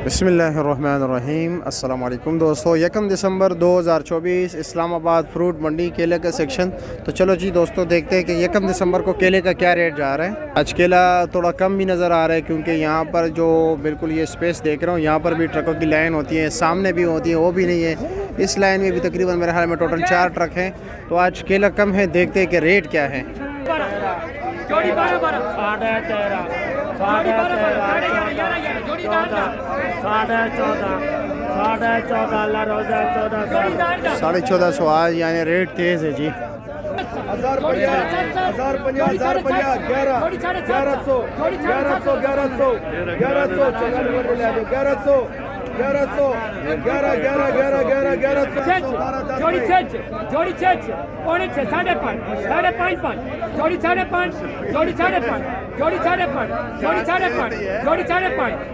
बिस्मिल्लाहिर्रहमानिर्रहीम। अस्सलाम वालेकुम दोस्तों, 1 दिसंबर 2024 इस्लामाबाद फ्रूट मंडी केले का सेक्शन। तो चलो जी दोस्तों, देखते हैं कि 1 दिसंबर को केले का क्या रेट जा रहा है। आज केला थोड़ा कम भी नज़र आ रहा है क्योंकि यहाँ पर जो बिल्कुल ये स्पेस देख रहा हूँ, यहाँ पर भी ट्रकों की लाइन होती है, सामने भी होती है, वो भी नहीं है। इस लाइन में भी तकरीबन मेरे ख्याल में टोटल 4 ट्रक हैं। तो आज केला कम है, देखते हैं कि रेट क्या है। साढ़े 1400 आज यानी रेट तेज़ है जी। 11,500